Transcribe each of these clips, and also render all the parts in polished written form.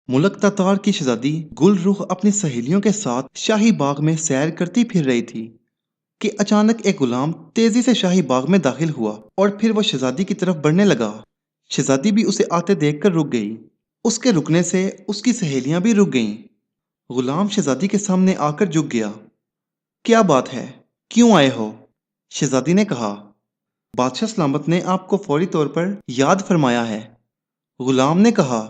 मुलक ततार की शहजादी गुलरुख अपनी सहेलियों के साथ शाही बाग में सैर करती फिर रही थी कि अचानक एक गुलाम तेजी से शाही बाग में दाखिल हुआ और फिर वो शहजादी की तरफ बढ़ने लगा। शहजादी भी उसे आते देखकर रुक गई। उसके रुकने से उसकी सहेलियां भी रुक गईं। गुलाम शहजादी के सामने आकर झुक गया। क्या बात है, क्यों आए हो? शहजादी ने कहा। बादशाह सलामत ने आपको फौरी तौर पर याद फरमाया है। गुलाम ने कहा।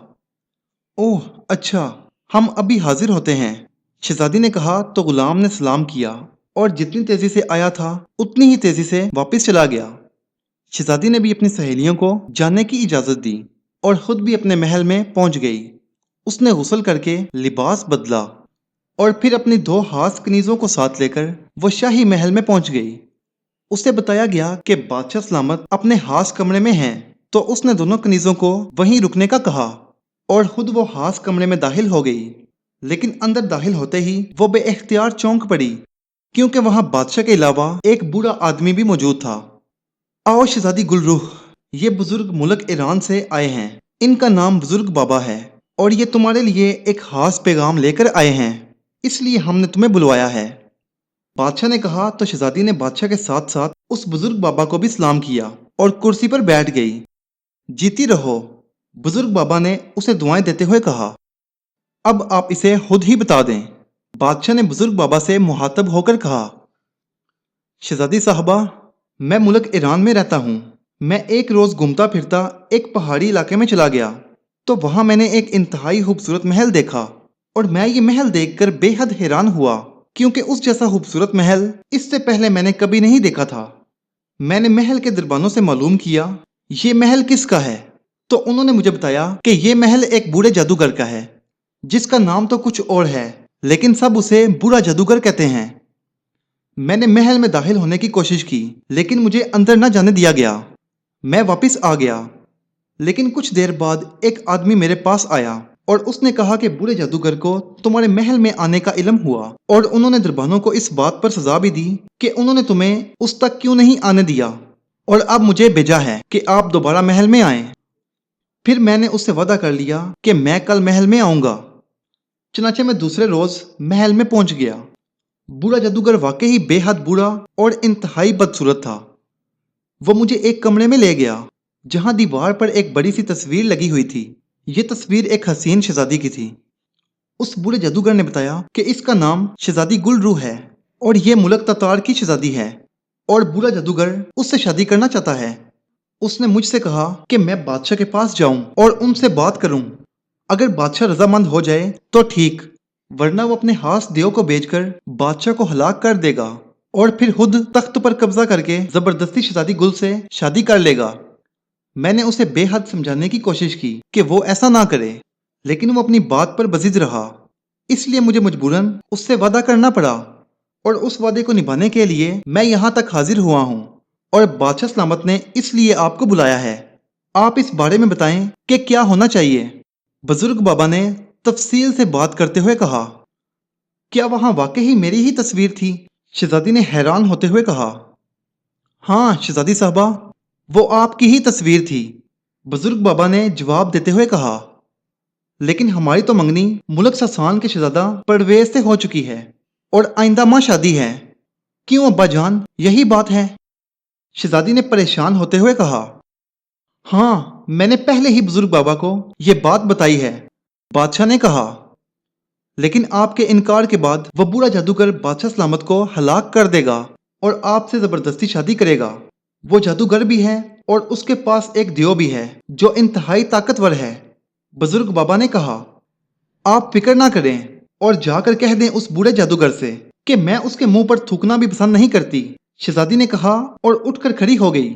ओह अच्छा, हम अभी हाजिर होते हैं, शहजादी ने कहा। तो गुलाम ने सलाम किया और जितनी तेजी से आया था उतनी ही तेजी से वापस चला गया। शहजादी ने भी अपनी सहेलियों को जाने की इजाजत दी और खुद भी अपने महल में पहुंच गई। उसने गुस्ल करके लिबास बदला और फिर अपनी दो हाथ कनीजों को साथ लेकर वो शाही महल में पहुंच गई। उसे बताया गया कि बादशाह सलामत अपने हास कमरे में हैं, तो उसने दोनों कनीजों को वहीं रुकने का कहा और खुद वो हास कमरे में दाखिल हो गई। लेकिन अंदर दाखिल होते ही वो बेइख्तियार चौंक पड़ी, क्योंकि वहां बादशाह के अलावा एक बूढ़ा आदमी भी मौजूद था। आओ शहजादी गुलरूह, ये बुजुर्ग मुल्क ईरान से आए हैं। इनका नाम बुजुर्ग बाबा है और ये तुम्हारे लिए एक खास पैगाम लेकर आए हैं, इसलिए हमने तुम्हें बुलवाया है। बादशाह ने कहा तो शहजादी ने बादशाह के साथ साथ उस बुजुर्ग बाबा को भी सलाम किया और कुर्सी पर बैठ गई। जीती रहो, बुजुर्ग बाबा ने उसे दुआएं देते हुए कहा। अब आप इसे खुद ही बता दें, बादशाह ने बुजुर्ग बाबा से मुहातब होकर कहा। शहजादी साहबा, मैं मुल्क ईरान में रहता हूँ। मैं एक रोज़ घूमता फिरता एक पहाड़ी इलाके में चला गया, तो वहाँ मैंने एक इंतहाई खूबसूरत महल देखा और मैं ये महल देखकर बेहद हैरान हुआ, क्योंकि उस जैसा खूबसूरत महल इससे पहले मैंने कभी नहीं देखा था। मैंने महल के दरबानों से मालूम किया ये महल किसका है, तो उन्होंने मुझे बताया कि ये महल एक बूढ़े जादूगर का है, जिसका नाम तो कुछ और है, लेकिन सब उसे बूढ़ा जादूगर कहते हैं। मैंने महल में दाखिल होने की कोशिश की, लेकिन मुझे अंदर न जाने दिया गया। मैं वापस आ गया, लेकिन कुछ देर बाद एक आदमी मेरे पास आया और उसने कहा कि बूढ़े जादूगर को तुम्हारे महल में आने का इल्म हुआ और उन्होंने दरबानों को इस बात पर सजा भी दी कि उन्होंने तुम्हें उस तक क्यों नहीं आने दिया, और अब मुझे भेजा है कि आप दोबारा महल में आएं। फिर मैंने उससे वादा कर लिया कि मैं कल महल में आऊंगा। चनाचे मैं दूसरे रोज महल में पहुंच गया। बूढ़ा जादूगर वाकई ही बेहद बूढ़ा और इंतहाई बदसूरत था। वो मुझे एक कमरे में ले गया जहां दीवार पर एक बड़ी सी तस्वीर लगी हुई थी। ये तस्वीर एक हसीन शहजादी की थी। उस बूढ़े जादूगर ने बताया कि इसका नाम शहजादी गुलरूह है और ये मुल्क ततार की शहजादी है और बूढ़ा जादूगर उससे शादी करना चाहता है। उसने मुझसे कहा कि मैं बादशाह के पास जाऊं और उनसे बात करूं। अगर बादशाह रजामंद हो जाए तो ठीक, वरना वो अपने हास देव को भेजकर बादशाह को हलाक कर देगा और फिर खुद तख्त पर कब्जा करके जबरदस्ती शहजादी गुल से शादी कर लेगा। मैंने उसे बेहद समझाने की कोशिश की कि वो ऐसा ना करे, लेकिन वो अपनी बात पर बजिद रहा। इसलिए मुझे मजबूरन उससे वादा करना पड़ा और उस वादे को निभाने के लिए मैं यहाँ तक हाजिर हुआ हूँ और बादशाह सलामत ने इसलिए आपको बुलाया है। आप इस बारे में बताएं कि क्या होना चाहिए। बुजुर्ग बाबा ने तफसील से बात करते हुए कहा। क्या वहां वाकई मेरी ही तस्वीर थी? शहजादी ने हैरान होते हुए कहा। हाँ शहजादी साहबा, वो आपकी ही तस्वीर थी, बुजुर्ग बाबा ने जवाब देते हुए कहा। लेकिन हमारी तो मंगनी मुल्क ससान के शहजादा परवेज से हो चुकी है और आइंदा माँ शादी है। क्यों अब्बा जान, यही बात है? शहजादी ने परेशान होते हुए कहा। हाँ, मैंने पहले ही बुजुर्ग बाबा को ये बात बताई है, बादशाह ने कहा। लेकिन आपके इनकार के बाद वह बूढ़ा जादूगर बादशाह सलामत को हलाक कर देगा और आपसे जबरदस्ती शादी करेगा। वो जादूगर भी है और उसके पास एक दियो भी है जो इंतहाई ताकतवर है, बुजुर्ग बाबा ने कहा। आप फिक्र ना करें और जाकर कह दें उस बूढ़े जादूगर से कि मैं उसके मुंह पर थूकना भी पसंद नहीं करती, शहजादी ने कहा और उठकर खड़ी हो गई।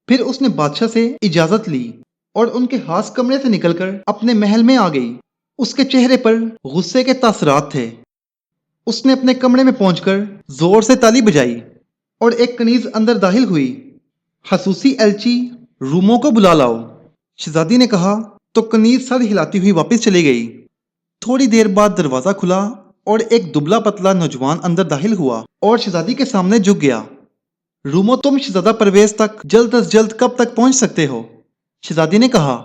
फिर उसने बादशाह से इजाजत ली और उनके खास कमरे से निकलकर अपने महल में आ गई। उसके चेहरे पर गुस्से के तासरात थे। उसने अपने कमरे में पहुंचकर जोर से ताली बजाई और एक कनीज अंदर दाखिल हुई। खसूसी एलची, रूमों को बुला लाओ, शहजादी ने कहा तो कनीज सर हिलाती हुई वापस चली गई। थोड़ी देर बाद दरवाजा खुला और एक दुबला पतला नौजवान अंदर दाखिल हुआ और शहजादी के सामने झुक गया। रूमो, तुम शहजादा परवेज तक जल्द अज जल्द कब तक पहुंच सकते हो? शहजादी ने कहा।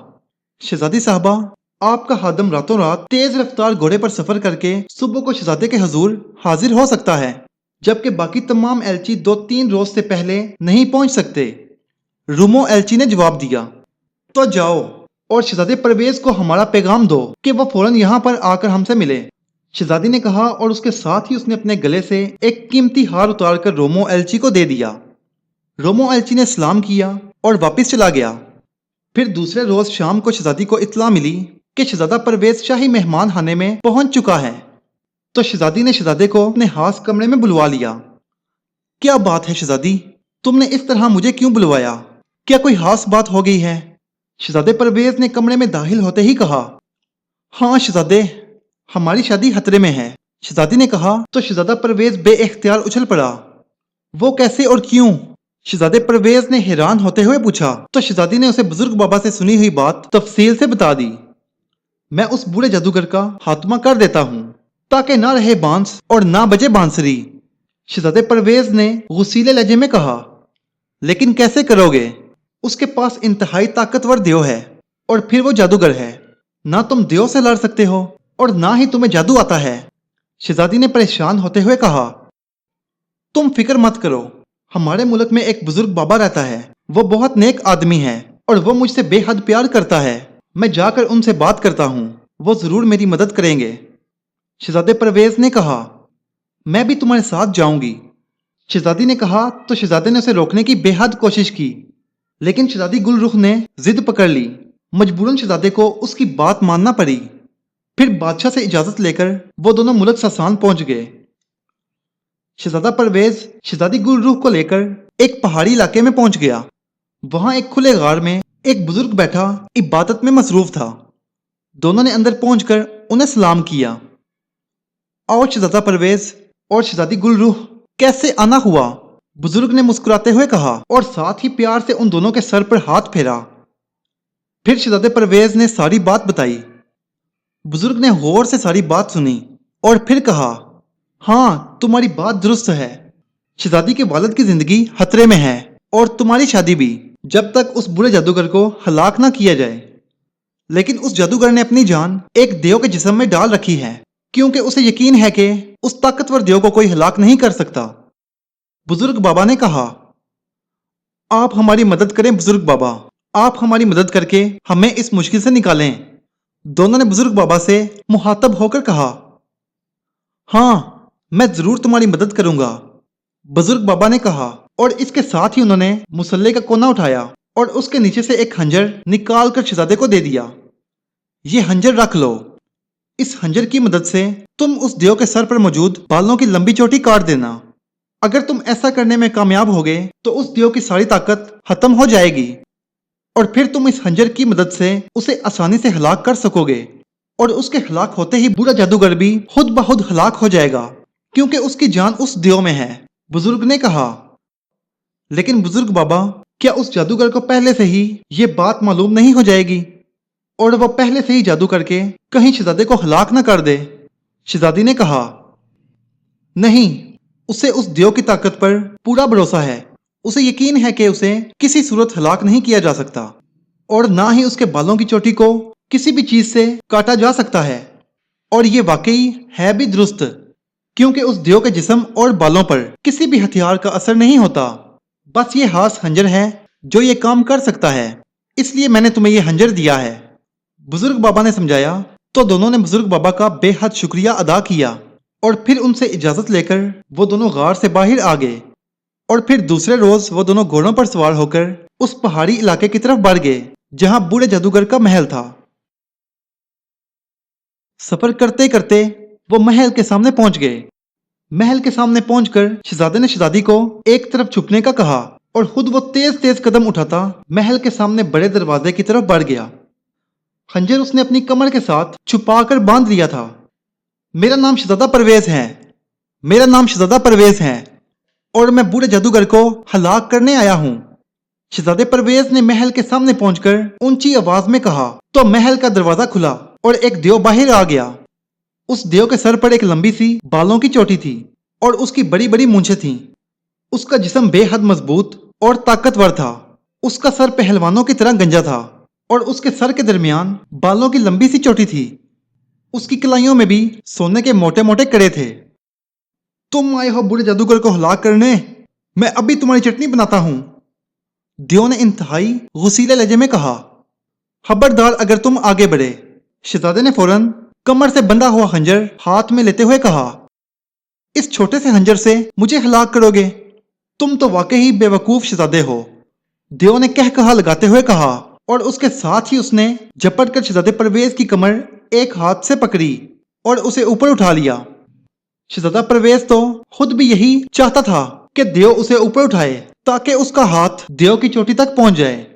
शहजादी साहबा, آپ کا خادم راتوں رات تیز رفتار گھوڑے پر سفر کر کے صبح کو شہزادے کے حضور حاضر ہو سکتا ہے، جبکہ باقی تمام ایلچی 2-3 روز سے پہلے نہیں پہنچ سکتے۔ رومو ایلچی نے جواب دیا، تو جاؤ اور شہزادے پرویز کو ہمارا پیغام دو کہ وہ فوراً یہاں پر آ کر ہم سے ملے۔ شہزادی نے کہا اور اس کے ساتھ ہی اس نے اپنے گلے سے ایک قیمتی ہار اتار کر رومو ایلچی کو دے دیا۔ رومو ایلچی نے سلام کیا اور واپس چلا گیا۔ پھر دوسرے روز شام کو شہزادی کو اطلاع ملی کہ شہزادہ پرویز شاہی مہمان خانے میں پہنچ چکا ہے، تو شہزادی نے شہزادے کو اپنے خاص کمرے میں بلوا لیا۔ کیا بات ہے شہزادی، تم نے اس طرح مجھے کیوں بلوایا؟ کیا کوئی خاص بات ہو گئی ہے؟ شہزادے پرویز نے کمرے میں داخل ہوتے ہی کہا، ہاں شہزادے، ہماری شادی خطرے میں ہے۔ شہزادی نے کہا تو شہزادہ پرویز بے اختیار اچھل پڑا۔ وہ کیسے اور کیوں؟ شہزادے پرویز نے حیران ہوتے ہوئے پوچھا، تو شہزادی نے اسے بزرگ بابا سے سنی ہوئی بات تفصیل سے بتا دی۔ میں اس بوڑھے جادوگر کا خاتمہ کر دیتا ہوں تاکہ نہ رہے بانس اور نہ بجے بانسری۔ شہزادے پرویز نے غصیلے لہجے میں کہا، لیکن کیسے کرو گے؟ اس کے پاس انتہائی طاقتور دیو ہے اور پھر وہ جادوگر ہے۔ نہ تم دیو سے لڑ سکتے ہو اور نہ ہی تمہیں جادو آتا ہے۔ شہزادی نے پریشان ہوتے ہوئے کہا، تم فکر مت کرو، ہمارے ملک میں ایک بزرگ بابا رہتا ہے، وہ بہت نیک آدمی ہے اور وہ مجھ سے بے حد پیار کرتا ہے۔ میں جا کر ان سے بات کرتا ہوں، وہ ضرور میری مدد کریں گے۔ شہزادے پرویز نے کہا، میں بھی تمہارے ساتھ جاؤں گی۔ شہزادی نے کہا تو شہزادے نے اسے روکنے کی بے حد کوشش کی، لیکن شہزادی گل رخ نے ضد پکڑ لی۔ مجبوراً شہزادے کو اس کی بات ماننا پڑی۔ پھر بادشاہ سے اجازت لے کر وہ دونوں ملک ساسان پہنچ گئے۔ شہزادہ پرویز شہزادی گل رخ کو لے کر ایک پہاڑی علاقے میں پہنچ گیا۔ وہاں ایک کھلے غار میں ایک بزرگ بیٹھا عبادت میں مصروف تھا۔ دونوں نے اندر پہنچ کر انہیں سلام کیا۔ آؤ شہزادہ پرویز اور شہزادی گل رخ، کیسے آنا ہوا؟ بزرگ نے مسکراتے ہوئے کہا اور ساتھ ہی پیار سے ان دونوں کے سر پر ہاتھ پھیرا۔ پھر شہزادے پرویز نے ساری بات بتائی۔ بزرگ نے غور سے ساری بات سنی اور پھر کہا، ہاں تمہاری بات درست ہے، شہزادی کے والد کی زندگی خطرے میں ہے اور تمہاری شادی بھی، جب تک اس برے جادوگر کو ہلاک نہ کیا جائے۔ لیکن اس جادوگر نے اپنی جان ایک دیو کے جسم میں ڈال رکھی ہے، کیونکہ اسے یقین ہے کہ اس طاقتور دیو کو کوئی ہلاک نہیں کر سکتا۔ بزرگ بابا نے کہا، آپ ہماری مدد کریں بزرگ بابا، آپ ہماری مدد کر کے ہمیں اس مشکل سے نکالیں۔ دونوں نے بزرگ بابا سے مخاطب ہو کر کہا، ہاں میں ضرور تمہاری مدد کروں گا۔ بزرگ بابا نے کہا اور اس کے ساتھ ہی انہوں نے مسلح کا کونا اٹھایا اور اس کے نیچے سے ایک خنجر نکال کر شہزادے کو دے دیا۔ یہ خنجر رکھ لو، اس خنجر کی مدد سے تم اس دیو کے سر پر موجود بالوں کی لمبی چوٹی کاٹ دینا۔ اگر تم ایسا کرنے میں کامیاب ہوگے تو اس دیو کی ساری طاقت ختم ہو جائے گی اور پھر تم اس خنجر کی مدد سے اسے آسانی سے ہلاک کر سکو گے، اور اس کے ہلاک ہوتے ہی برا جادوگر بھی خود بخود ہلاک ہو جائے گا، کیونکہ اس کی جان اس دیو میں ہے۔ بزرگ نے کہا، لیکن بزرگ بابا، کیا اس جادوگر کو پہلے سے ہی یہ بات معلوم نہیں ہو جائے گی اور وہ پہلے سے ہی جادو کر کے کہیں شہزادے کو ہلاک نہ کر دے؟ شہزادی نے کہا، نہیں، اسے اس دیو کی طاقت پر پورا بھروسہ ہے، اسے یقین ہے کہ اسے کسی صورت ہلاک نہیں کیا جا سکتا اور نہ ہی اس کے بالوں کی چوٹی کو کسی بھی چیز سے کاٹا جا سکتا ہے۔ اور یہ واقعی ہے بھی درست، کیونکہ اس دیو کے جسم اور بالوں پر کسی بھی ہتھیار کا اثر نہیں ہوتا، بس یہ خاص خنجر ہے جو یہ کام کر سکتا ہے، اس لیے میں نے تمہیں یہ خنجر دیا ہے۔ بزرگ بابا نے سمجھایا تو دونوں نے بزرگ بابا کا بے حد شکریہ ادا کیا اور پھر ان سے اجازت لے کر وہ دونوں غار سے باہر آ گئے، اور پھر دوسرے روز وہ دونوں گھوڑوں پر سوار ہو کر اس پہاڑی علاقے کی طرف بڑھ گئے جہاں بوڑھے جادوگر کا محل تھا۔ سفر کرتے کرتے وہ محل کے سامنے پہنچ گئے۔ محل کے سامنے پہنچ کر شہزادے نے شہزادی کو ایک طرف چھپنے کا کہا اور خود وہ تیز تیز قدم اٹھاتا محل کے سامنے بڑے دروازے کی طرف بڑھ گیا۔ خنجر اس نے اپنی کمر کے ساتھ چھپا کر باندھ لیا تھا۔ میرا نام شہزادہ پرویز ہے، میرا نام شہزادہ پرویز ہے اور میں بوڑھے جادوگر کو ہلاک کرنے آیا ہوں۔ شہزادے پرویز نے محل کے سامنے پہنچ کر اونچی آواز میں کہا تو محل کا دروازہ کھلا اور ایک دیو باہر آ گیا۔ اس دیو کے سر پر ایک لمبی سی بالوں کی چوٹی تھی اور اس کی بڑی بڑی مونچھیں تھیں۔ اس کا جسم بے حد مضبوط اور طاقتور تھا۔ اس کا سر پہلوانوں کی طرح گنجا تھا और उसके सर के दरमियान बालों की लंबी सी चोटी थी। उसकी कलाइयों में भी सोने के मोटे मोटे कड़े थे। तुम आए हो बुरे जादूगर को हलाक करने, मैं अभी तुम्हारी चटनी बनाता हूं। दियो ने इंतहाई गुस्सीले लहजे में कहा। खबरदार अगर तुम आगे बढ़े। शहजादे ने फौरन कमर से बंधा हुआ खंजर हाथ में लेते हुए कहा, इस छोटे से खंजर से मुझे हलाक करोगे? तुम तो वाकई ही बेवकूफ शहजादे हो, दियो ने कह कहा लगाते हुए कहा, और उसके साथ ही उसने झपट कर शहजादे परवेज की कमर एक हाथ से पकड़ी और उसे ऊपर उठा लिया। शहजादा परवेज तो खुद भी यही चाहता था कि दियो उसे ऊपर उठाए ताकि उसका हाथ दियो की चोटी तक पहुंच जाए,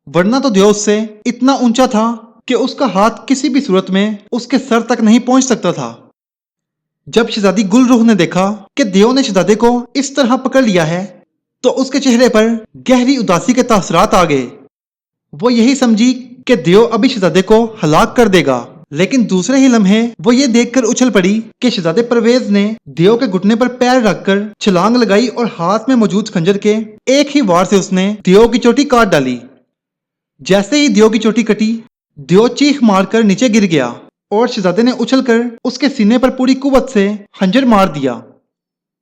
वरना तो दियो उससे इतना ऊंचा था कि उसका हाथ किसी भी सूरत में उसके सर तक नहीं पहुंच सकता था। जब शहजादी गुलरुख ने देखा कि दियो ने शहजादे को इस तरह पकड़ लिया है तो उसके चेहरे पर गहरी उदासी के तासरात आ गए। वो यही समझी कि दियो अभी शहजादे को हलाक कर देगा, लेकिन दूसरे ही लम्हे वो ये देखकर उछल पड़ी कि शहजादे परवेज ने दियो के घुटने पर पैर रखकर छलांग लगाई और हाथ में मौजूद खंजर के एक ही वार से उसने दियो की चोटी काट डाली। जैसे ही दियो की चोटी कटी, दियो चीख मारकर नीचे गिर गया और शहजादे ने उछलकर उसके सीने पर पूरी कुव्वत से खंजर मार दिया।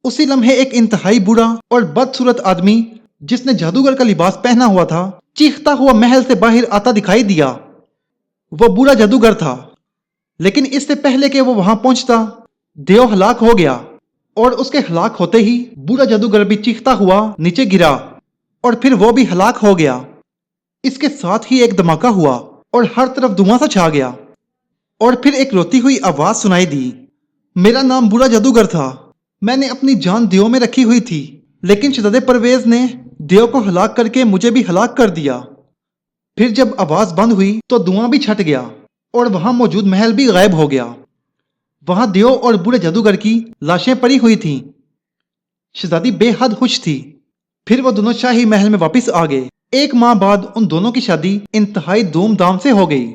उसी लम्हे एक इंतहाई बुरा और बदसूरत आदमी जिसने जादूगर का लिबास पहना हुआ था चीखता हुआ महल से बाहर आता दिखाई दिया। वो बुरा जादूगर था, लेकिन इससे पहले कि वो वहां पहुंचता दियो हलाक हो गया, और उसके हलाक होते ही बुरा जादूगर भी चीखता हुआ नीचे गिरा और फिर वो भी हलाक हो गया। इसके साथ ही एक धमाका हुआ और हर तरफ धुआं सा छा गया, और फिर एक रोती हुई आवाज सुनाई दी, मेरा नाम बुरा जादूगर था, मैंने अपनी जान दियो में रखी हुई थी, लेकिन शहजादे परवेज ने दियो को हलाक करके मुझे भी हलाक कर दिया। फिर जब आवाज बंद हुई तो धुआं भी छट गया और वहां मौजूद महल भी गायब हो गया। वहां दियो और बुरे जादूगर की लाशें पड़ी हुई थीं। शहजादी बेहद खुश थी। फिर वो दोनों शाही महल में वापस आ गए। एक माह बाद उन दोनों की शादी इंतहाई धूमधाम से हो गई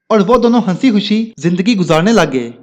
और वो दोनों हंसी खुशी जिंदगी गुजारने लग गए।